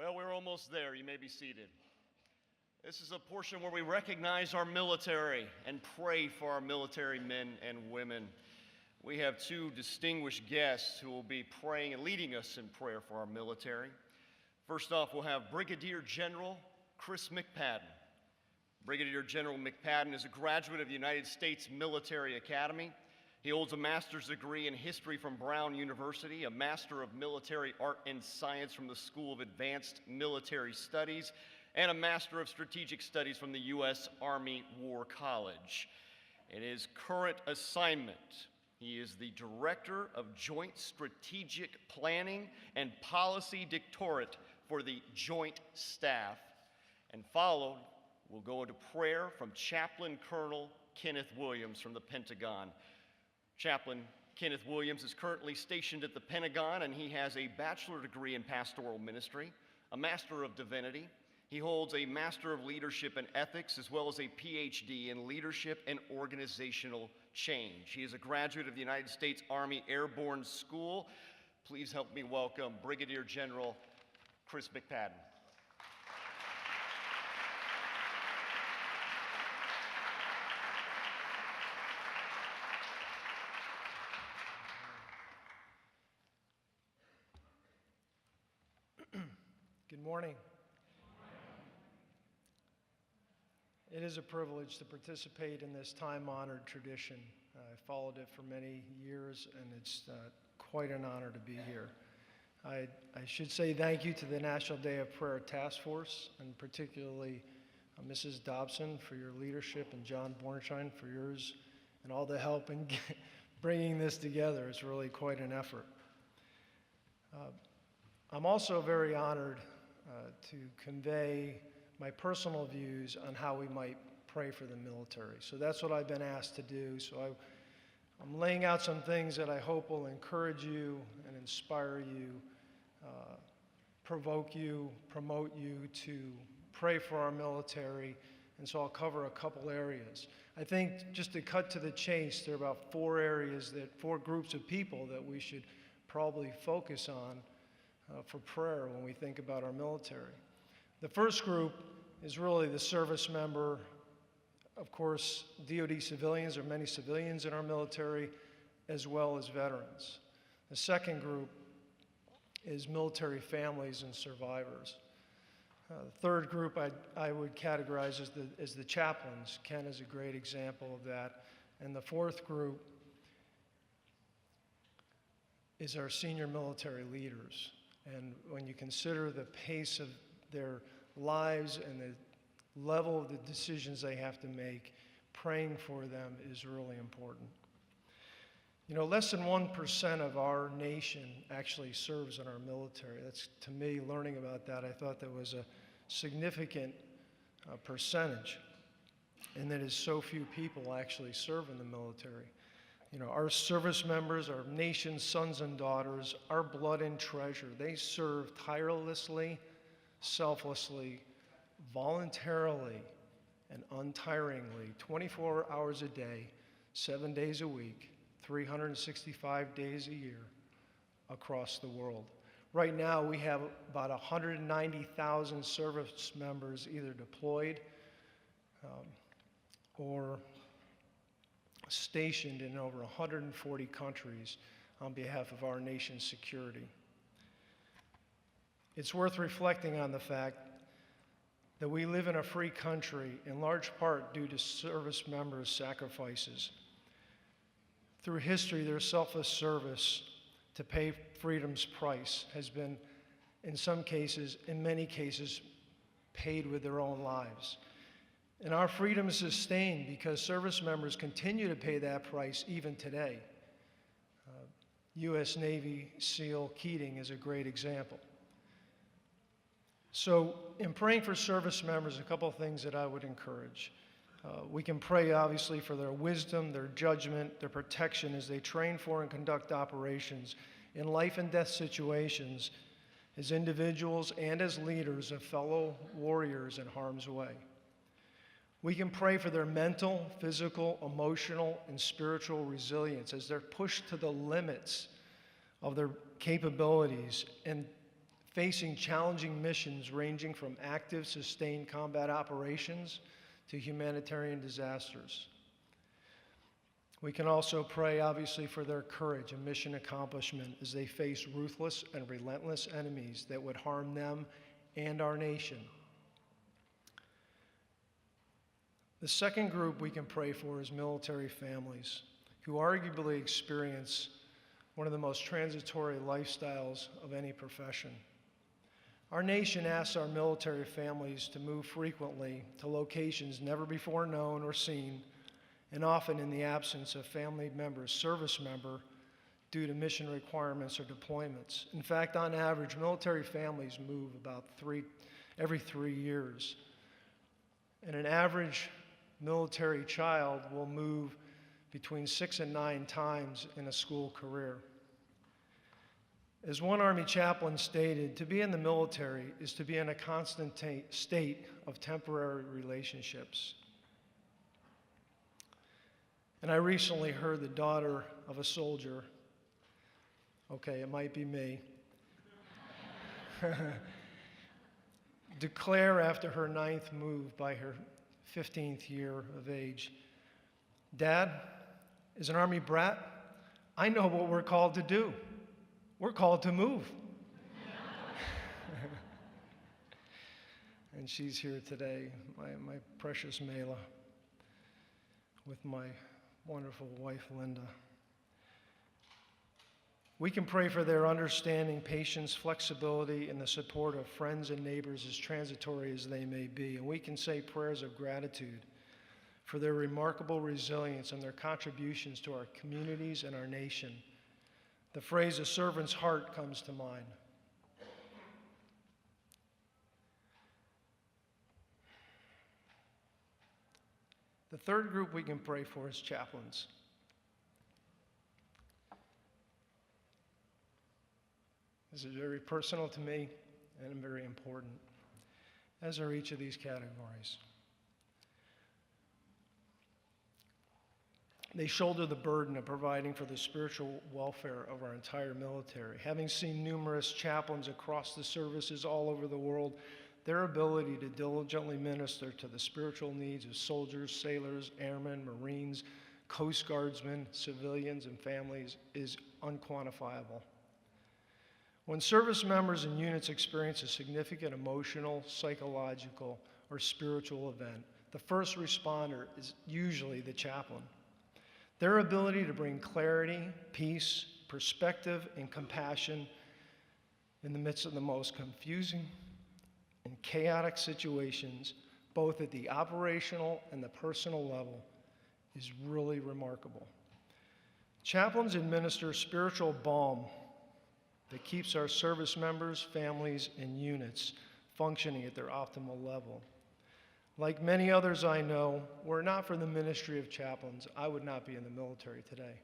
Well, we're almost there. You may be seated. This is a portion where we recognize our military and pray for our military men and women. We have two distinguished guests who will be praying and leading us in prayer for our military. First off, we'll have Brigadier General Chris McPadden. Brigadier General McPadden is a graduate of the United States Military Academy. He holds a master's degree in history from Brown University, a Master of Military Art and Science from the School of Advanced Military Studies, and a Master of Strategic Studies from the U.S. Army War College. In his current assignment, he is the Director of Joint Strategic Planning and Policy Directorate for the Joint Staff. And followed, we'll go into prayer from Chaplain Colonel Kenneth Williams from the Pentagon. Chaplain Kenneth Williams is currently stationed at the Pentagon, and he has a bachelor degree in pastoral ministry, a Master of Divinity. He holds a Master of Leadership and Ethics, as well as a PhD in Leadership and Organizational Change. He is a graduate of the United States Army Airborne School. Please help me welcome Brigadier General Chris McPadden. Good morning. It is a privilege to participate in this time-honored tradition. I followed it for many years, and it's quite an honor to be here. I should say thank you to the National Day of Prayer Task Force, and particularly Mrs. Dobson for your leadership, and John Bornstein for yours, and all the help in bringing this together. It's really quite an effort. I'm also very honored to convey my personal views on how we might pray for the military. So that's what I've been asked to do. So I'm laying out some things that I hope will encourage you and inspire you, provoke you, promote you to pray for our military. And so I'll cover a couple areas. I think just to cut to the chase, there are about four groups of people that we should probably focus on for prayer when we think about our military. The first group is really the service member. Of course, DoD civilians, there are many civilians in our military, as well as veterans. The second group is military families and survivors. The third group I would categorize as the chaplains. Ken is a great example of that. And the fourth group is our senior military leaders. And when you consider the pace of their lives and the level of the decisions they have to make, praying for them is really important. You know, less than 1% of our nation actually serves in our military. That's, to me, learning about that, I thought that was a significant percentage, and that is so few people actually serve in the military. You know, our service members, our nation's sons and daughters, our blood and treasure, they serve tirelessly, selflessly, voluntarily, and untiringly, 24 hours a day, 7 days a week, 365 days a year across the world. Right now, we have about 190,000 service members either deployed or stationed in over 140 countries on behalf of our nation's security. It's worth reflecting on the fact that we live in a free country, in large part due to service members' sacrifices. Through history, their selfless service to pay freedom's price has been, in some cases, in many cases, paid with their own lives. And our freedom is sustained because service members continue to pay that price even today. U.S. Navy SEAL Keating is a great example. So in praying for service members, a couple of things that I would encourage. We can pray, obviously, for their wisdom, their judgment, their protection as they train for and conduct operations in life and death situations as individuals and as leaders of fellow warriors in harm's way. We can pray for their mental, physical, emotional, and spiritual resilience as they're pushed to the limits of their capabilities and facing challenging missions ranging from active, sustained combat operations to humanitarian disasters. We can also pray, obviously, for their courage and mission accomplishment as they face ruthless and relentless enemies that would harm them and our nation. The second group we can pray for is military families who arguably experience one of the most transitory lifestyles of any profession. Our nation asks our military families to move frequently to locations never before known or seen, and often in the absence of family members, service member, due to mission requirements or deployments. In fact, on average, military families move about every 3 years. And an average military child will move between 6 and 9 times in a school career. As one Army chaplain stated, to be in the military is to be in a constant state of temporary relationships. And I recently heard the daughter of a soldier, okay, it might be me, declare after her 9th move by her 15th year of age, "Dad, as an Army brat, I know what we're called to do. We're called to move." And she's here today, my precious Mela, with my wonderful wife, Linda. We can pray for their understanding, patience, flexibility, and the support of friends and neighbors, as transitory as they may be. And we can say prayers of gratitude for their remarkable resilience and their contributions to our communities and our nation. The phrase, "a servant's heart," comes to mind. The third group we can pray for is chaplains. This is very personal to me and very important, as are each of these categories. They shoulder the burden of providing for the spiritual welfare of our entire military. Having seen numerous chaplains across the services all over the world, their ability to diligently minister to the spiritual needs of soldiers, sailors, airmen, Marines, Coast Guardsmen, civilians, and families is unquantifiable. When service members and units experience a significant emotional, psychological, or spiritual event, the first responder is usually the chaplain. Their ability to bring clarity, peace, perspective, and compassion in the midst of the most confusing and chaotic situations, both at the operational and the personal level, is really remarkable. Chaplains administer spiritual balm that keeps our service members, families, and units functioning at their optimal level. Like many others I know, were it not for the ministry of chaplains, I would not be in the military today.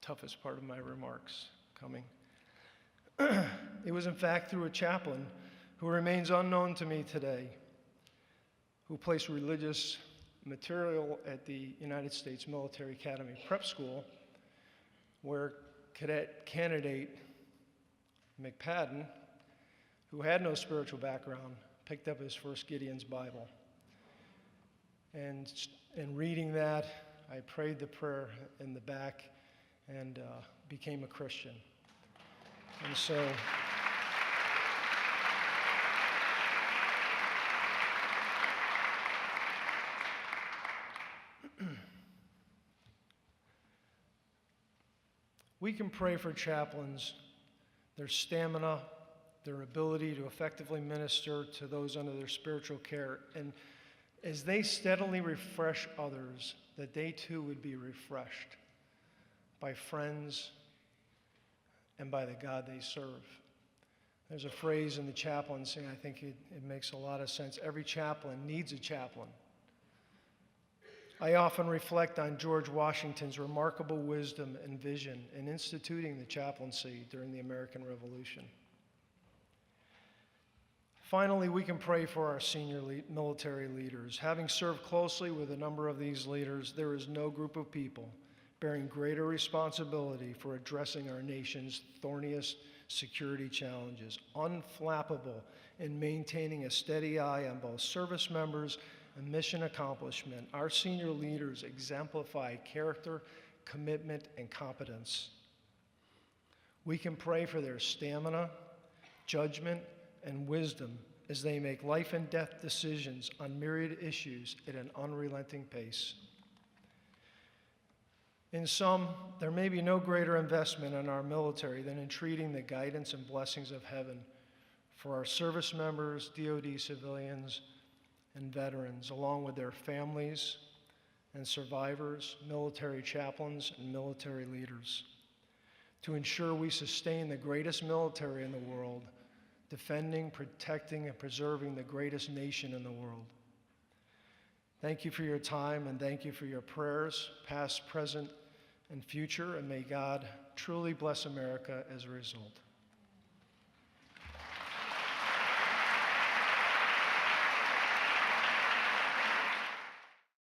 Toughest part of my remarks coming. It was in fact through a chaplain who remains unknown to me today, who placed religious material at the United States Military Academy Prep School, where cadet candidate McPadden, who had no spiritual background, picked up his first Gideon's Bible. And in reading that, I prayed the prayer in the back and became a Christian. And so, we can pray for chaplains, their stamina, their ability to effectively minister to those under their spiritual care, and as they steadily refresh others, that they too would be refreshed by friends and by the God they serve. There's a phrase in the chaplaincy, I think it makes a lot of sense. Every chaplain needs a chaplain. I often reflect on George Washington's remarkable wisdom and vision in instituting the chaplaincy during the American Revolution. Finally, we can pray for our senior military leaders. Having served closely with a number of these leaders, there is no group of people bearing greater responsibility for addressing our nation's thorniest security challenges, unflappable in maintaining a steady eye on both service members and mission accomplishment. Our senior leaders exemplify character, commitment, and competence. We can pray for their stamina, judgment, and wisdom as they make life and death decisions on myriad issues at an unrelenting pace. In sum, there may be no greater investment in our military than in treating the guidance and blessings of heaven for our service members, DoD civilians, and veterans, along with their families and survivors, military chaplains, and military leaders, to ensure we sustain the greatest military in the world, defending, protecting, and preserving the greatest nation in the world. Thank you for your time, and thank you for your prayers, past, present, and future, and may God truly bless America as a result.